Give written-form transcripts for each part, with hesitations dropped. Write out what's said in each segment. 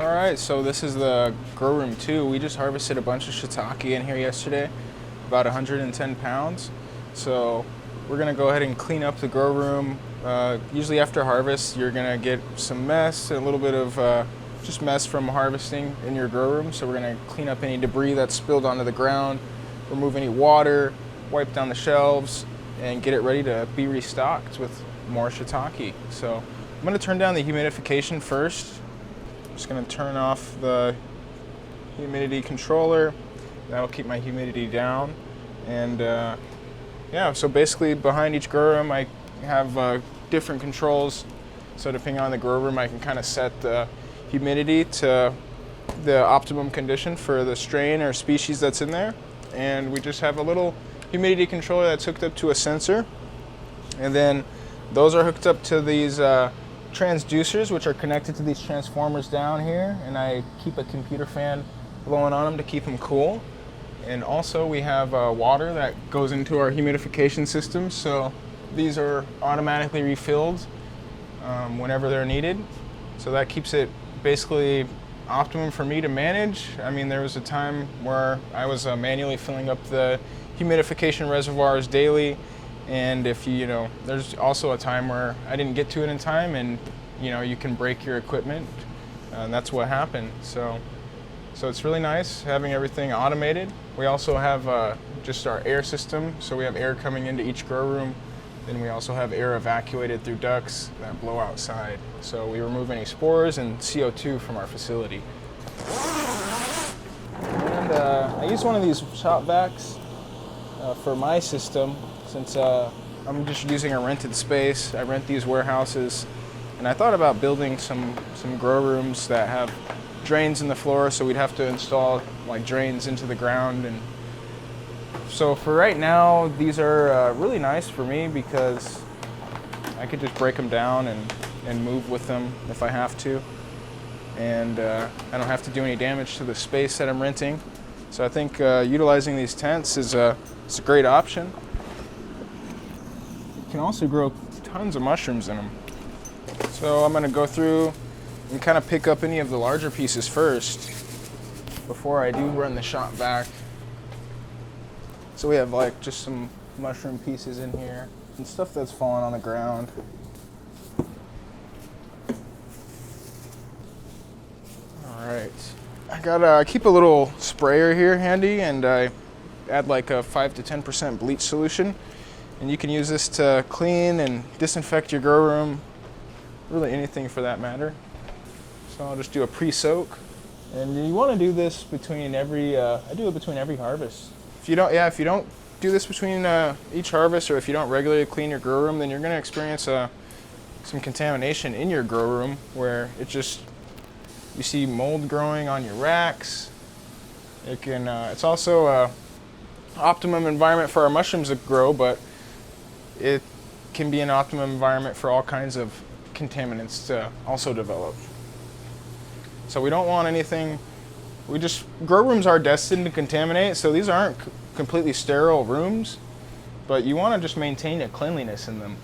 All right, so this is the grow room 2. We just harvested a bunch of shiitake in here yesterday, about 110 pounds. So we're gonna go ahead and clean up the grow room. Usually after harvest, you're gonna get some mess, a little bit of just mess from harvesting in your grow room. So we're gonna clean up any debris that's spilled onto the ground, remove any water, wipe down the shelves, and get it ready to be restocked with more shiitake. So I'm gonna turn down the humidification first. Just gonna turn off the humidity controller. That'll keep my humidity down. And yeah, so basically behind each grow room I have different controls. So depending on the grow room, I can kind of set the humidity to the optimum condition for the strain or species that's in there. And we just have a little humidity controller that's hooked up to a sensor. And then those are hooked up to these transducers, which are connected to these transformers down here, and I keep a computer fan blowing on them to keep them cool. And also we have water that goes into our humidification system, so these are automatically refilled whenever they're needed. So that keeps it basically optimum for me to manage. I mean, there was a time where I was manually filling up the humidification reservoirs daily. And if you know, there's also a time where I didn't get to it in time, and you know, you can break your equipment, and that's what happened. So it's really nice having everything automated. We also have just our air system, so we have air coming into each grow room. Then we also have air evacuated through ducts that blow outside. So we remove any spores and CO2 from our facility. And I use one of these shop vacs for my system. Since I'm just using a rented space, I rent these warehouses, and I thought about building some grow rooms that have drains in the floor, so we'd have to install like drains into the ground. And so for right now, these are really nice for me because I could just break them down and move with them if I have to, and I don't have to do any damage to the space that I'm renting. So I think utilizing these tents is a great option. Can also grow tons of mushrooms in them. So I'm going to go through and kind of pick up any of the larger pieces first before I do run the shop vac. So we have like just some mushroom pieces in here and stuff that's fallen on the ground. All right, I keep a little sprayer here handy, and I add like a 5 to 10% bleach solution. And you can use this to clean and disinfect your grow room, really anything for that matter. So I'll just do a pre-soak. And you want to do this between every, I do it between every harvest. If you don't do this between each harvest, or if you don't regularly clean your grow room, then you're going to experience some contamination in your grow room where you see mold growing on your racks. It's also a optimum environment for our mushrooms to grow, but it can be an optimum environment for all kinds of contaminants to also develop. So we don't want anything, grow rooms are destined to contaminate, so these aren't completely sterile rooms, but you want to just maintain a cleanliness in them.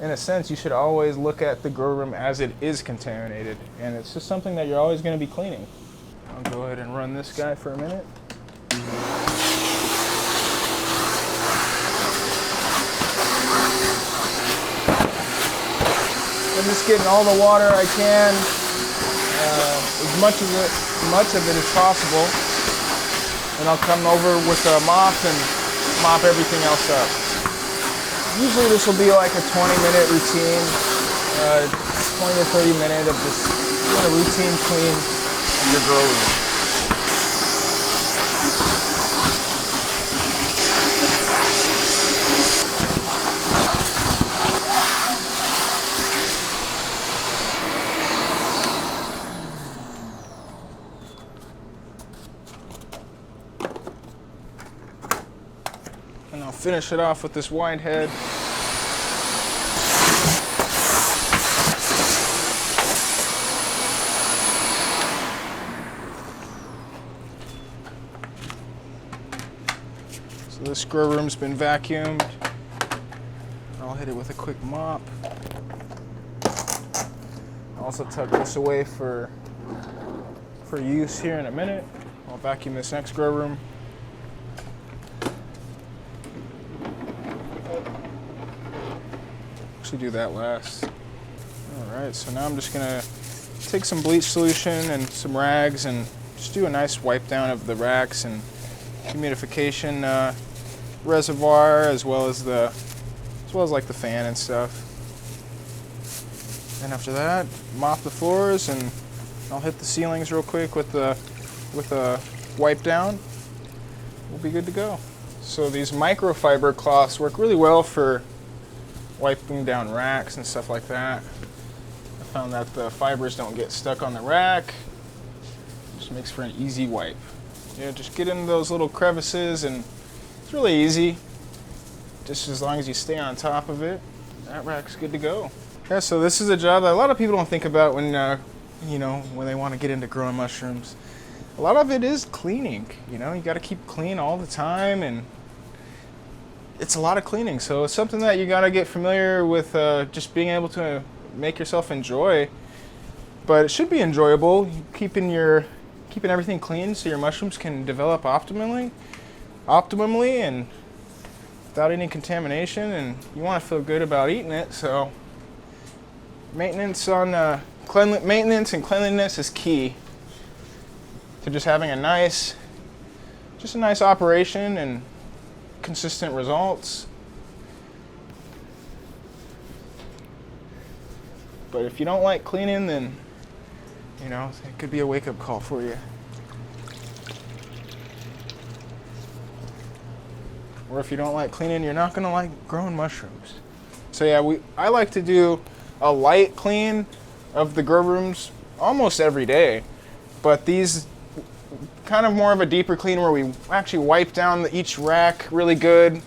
In a sense, you should always look at the grow room as it is contaminated, and it's just something that you're always going to be cleaning. I'll go ahead and run this guy for a minute. I'm just getting all the water I can, as much of it as possible, and I'll come over with a mop and mop everything else up. Usually this will be like a 20-minute routine, 20 to 30 minutes of just doing a routine clean of your grow room. And I'll finish it off with this wide head. So this grow room's been vacuumed. I'll hit it with a quick mop. Also tuck this away for use here in a minute. I'll vacuum this next grow room. Actually do that last. All right, so now I'm just gonna take some bleach solution and some rags and just do a nice wipe down of the racks and humidification reservoir, as well as like the fan and stuff. And after that, mop the floors, and I'll hit the ceilings real quick with a wipe down. We'll be good to go. So these microfiber cloths work really well for wiping down racks and stuff like that. I found that the fibers don't get stuck on the rack. Just makes for an easy wipe. Yeah, just get in those little crevices, and it's really easy. Just as long as you stay on top of it, that rack's good to go. Yeah, so this is a job that a lot of people don't think about when when they want to get into growing mushrooms. A lot of it is cleaning. You got to keep clean all the time, and it's a lot of cleaning. So it's something that you got to get familiar with, just being able to make yourself enjoy. But it should be enjoyable, keeping everything clean so your mushrooms can develop optimally and without any contamination, and you want to feel good about eating it. So maintenance and cleanliness is key to just having a nice operation and consistent results. But if you don't like cleaning, then it could be a wake-up call for you. Or if you don't like cleaning, you're not gonna like growing mushrooms. So yeah, I like to do a light clean of the grow rooms almost every day, but these kind of more of a deeper clean where we actually wipe down each rack really good.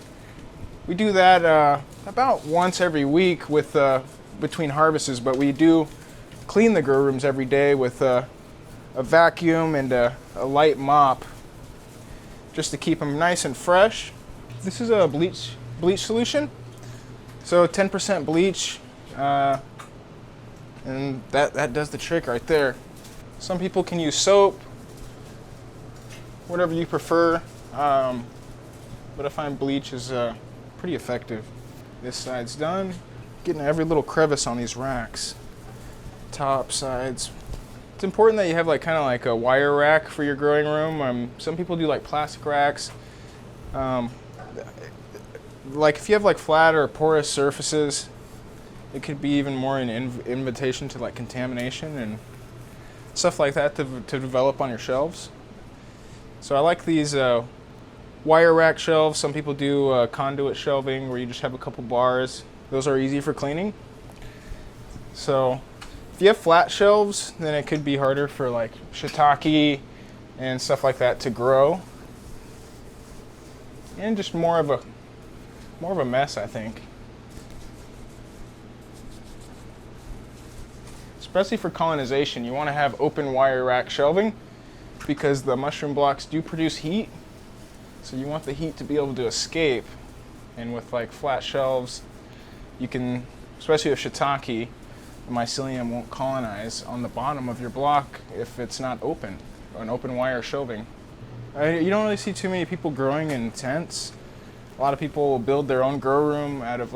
We do that about once every week with between harvests, but we do clean the grow rooms every day with a vacuum and a light mop, just to keep them nice and fresh. This is a bleach solution, so 10% bleach, and that does the trick right there. Some people can use soap, whatever you prefer, but I find bleach is pretty effective. This side's done. Getting every little crevice on these racks, top, sides. It's important that you have kind of like a wire rack for your growing room. Some people do like plastic racks. Like if you have flat or porous surfaces, it could be even more an invitation to contamination and stuff like that to develop on your shelves. So I like these wire rack shelves. Some people do conduit shelving where you just have a couple bars. Those are easy for cleaning. So if you have flat shelves, then it could be harder for shiitake and stuff like that to grow, and just more of a mess, I think. Especially for colonization, you want to have open wire rack shelving because the mushroom blocks do produce heat, so you want the heat to be able to escape. And with flat shelves, you can, especially with shiitake, the mycelium won't colonize on the bottom of your block if it's not open, or an open wire shelving. You don't really see too many people growing in tents. A lot of people will build their own grow room out of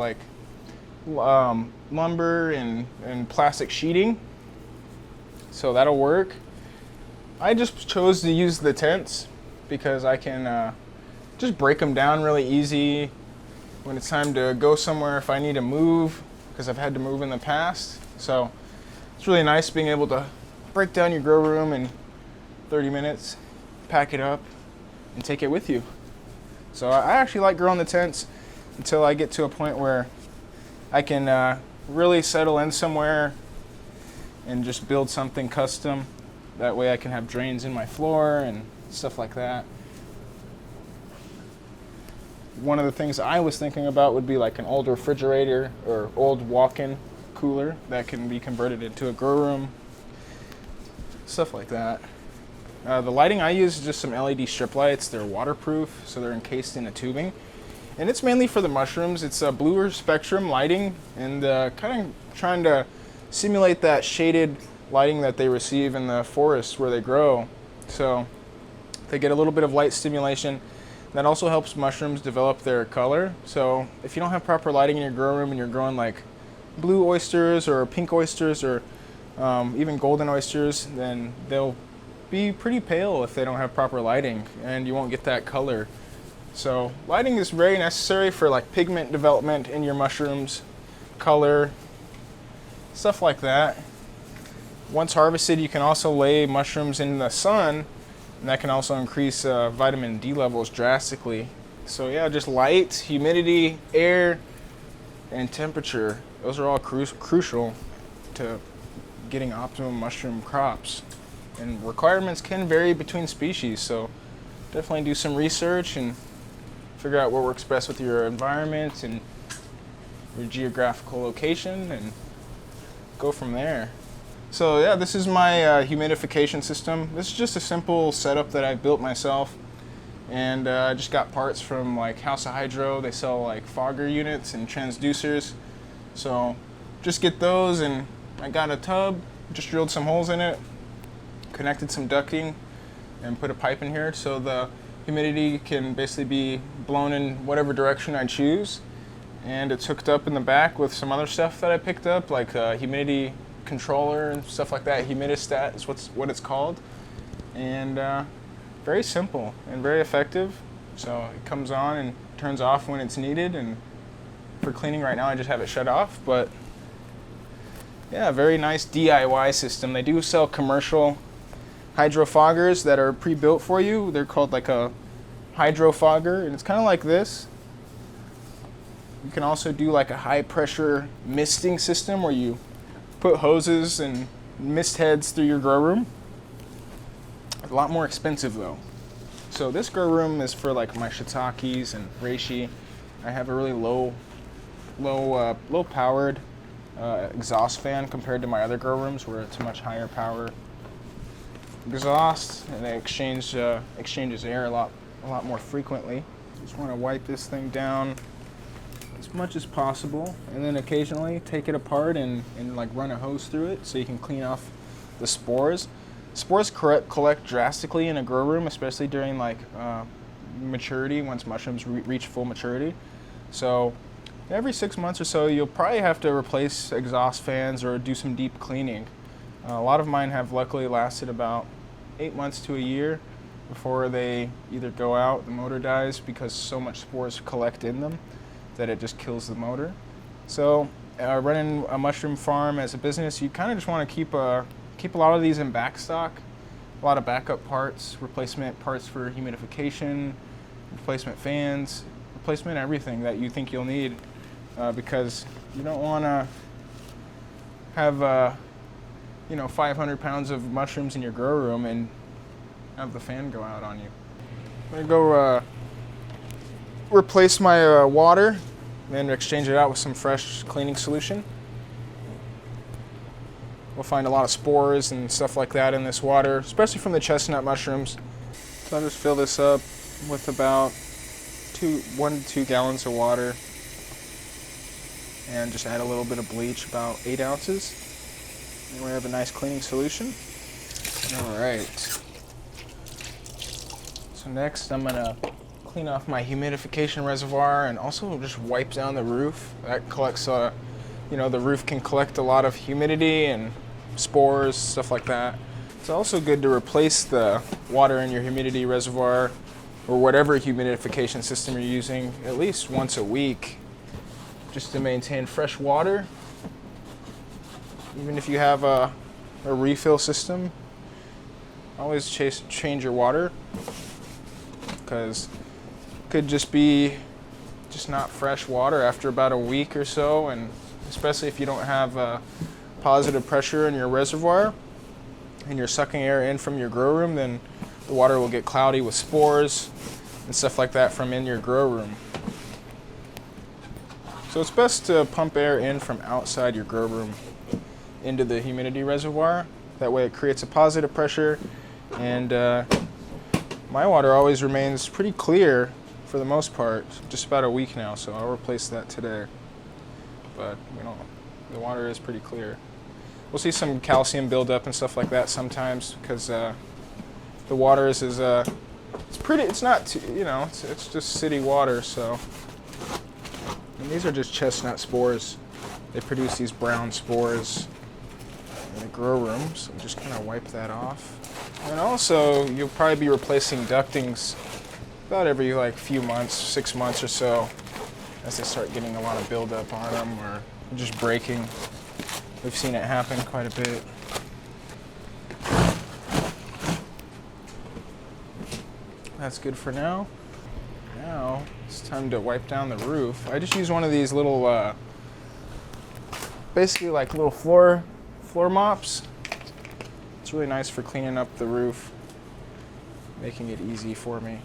lumber and plastic sheeting. So that'll work. I just chose to use the tents because I can just break them down really easy when it's time to go somewhere if I need to move, because I've had to move in the past. So it's really nice being able to break down your grow room in 30 minutes, pack it up, and take it with you. So I actually like growing the tents until I get to a point where I can really settle in somewhere and just build something custom. That way I can have drains in my floor and stuff like that. One of the things I was thinking about would be an old refrigerator or old walk-in cooler that can be converted into a grow room, stuff like that. The lighting I use is just some LED strip lights. They're waterproof, so they're encased in a tubing. And it's mainly for the mushrooms. It's a bluer spectrum lighting, and kind of trying to simulate that shaded lighting that they receive in the forest where they grow. So they get a little bit of light stimulation. That also helps mushrooms develop their color. So if you don't have proper lighting in your grow room and you're growing like blue oysters or pink oysters or even golden oysters, then they'll be pretty pale if they don't have proper lighting, and you won't get that color. So lighting is very necessary for like pigment development in your mushrooms, color, stuff like that. Once harvested, you can also lay mushrooms in the sun, and that can also increase vitamin D levels drastically. So yeah, just light, humidity, air, and temperature. Those are all crucial to getting optimum mushroom crops. And requirements can vary between species, so definitely do some research and figure out what works best with your environment and your geographical location, and go from there. So yeah, this is my humidification system. This is just a simple setup that I built myself, and I just got parts from like House of Hydro. They sell like fogger units and transducers, so just get those. And I got a tub, just drilled some holes in it, connected some ducting, and put a pipe in here so the humidity can basically be blown in whatever direction I choose. And it's hooked up in the back with some other stuff that I picked up, like a humidity controller and stuff like that. Humidistat is what it's called. And very simple and very effective. So it comes on and turns off when it's needed, and for cleaning right now I just have it shut off. But yeah, very nice DIY system. They do sell commercial hydro foggers that are pre-built for you. They're called like a hydro fogger, and it's kind of like this. You can also do like a high pressure misting system where you put hoses and mist heads through your grow room. A lot more expensive though. So this grow room is for like my shiitakes and reishi. I have a really low powered exhaust fan compared to my other grow rooms where it's a much higher power exhaust, and it exchanges air a lot more frequently. Just want to wipe this thing down as much as possible, and then occasionally take it apart and like run a hose through it so you can clean off the spores. Spores collect drastically in a grow room, especially during like maturity, once mushrooms reach full maturity. So every 6 months or so you'll probably have to replace exhaust fans or do some deep cleaning. A lot of mine have luckily lasted about 8 months to a year before they either go out, the motor dies because so much spores collect in them that it just kills the motor. So running a mushroom farm as a business, you kind of just want to keep a lot of these in back stock, a lot of backup parts, replacement parts for humidification, replacement fans, replacement everything that you think you'll need, because you don't want to have 500 pounds of mushrooms in your grow room and have the fan go out on you. I'm gonna go replace my water, then exchange it out with some fresh cleaning solution. We'll find a lot of spores and stuff like that in this water, especially from the chestnut mushrooms. So I'll just fill this up with about 1 to 2 gallons of water, and just add a little bit of bleach, about 8 ounces. And we have a nice cleaning solution. All right. So next I'm gonna clean off my humidification reservoir and also just wipe down the roof. That collects, the roof can collect a lot of humidity and spores, stuff like that. It's also good to replace the water in your humidity reservoir or whatever humidification system you're using at least once a week, just to maintain fresh water. Even if you have a refill system, always change your water, because it could just be not fresh water after about a week or so, and especially if you don't have positive pressure in your reservoir and you're sucking air in from your grow room, then the water will get cloudy with spores and stuff like that from in your grow room. So it's best to pump air in from outside your grow room into the humidity reservoir. That way it creates a positive pressure, and my water always remains pretty clear for the most part, just about a week now, so I'll replace that today. But the water is pretty clear. we'll see some calcium buildup and stuff like that sometimes because the water is it's pretty. It's not too, it's just city water. So, and these are just chestnut spores. They produce these brown spores in the grow room. So just kind of wipe that off. And also, you'll probably be replacing ductings about every like few months, 6 months or so, as they start getting a lot of buildup on them or just breaking. We've seen it happen quite a bit. That's good for now. Now it's time to wipe down the roof. I just use one of these little, basically like little floor mops. It's really nice for cleaning up the roof, making it easy for me.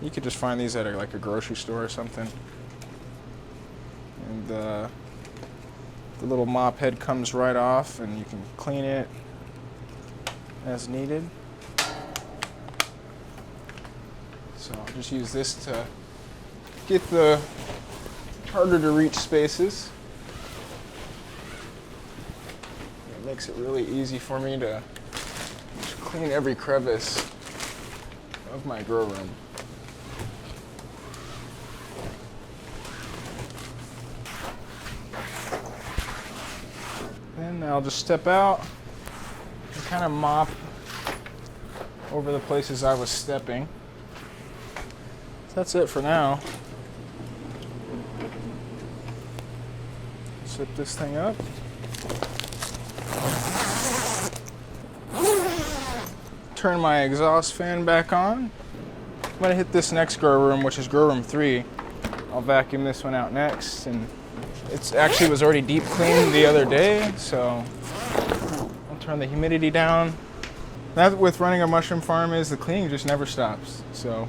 You could just find these at like a grocery store or something. And the little mop head comes right off, and you can clean it as needed. So I'll just use this to get the harder to reach spaces. It makes it really easy for me to just clean every crevice of my grow room. Then I'll just step out and kind of mop over the places I was stepping. So that's it for now. Zip this thing up. Turn my exhaust fan back on. I'm gonna hit this next grow room, which is grow room 3. I'll vacuum this one out next, and it actually was already deep cleaned the other day, so I'll turn the humidity down. That with running a mushroom farm is the cleaning just never stops. So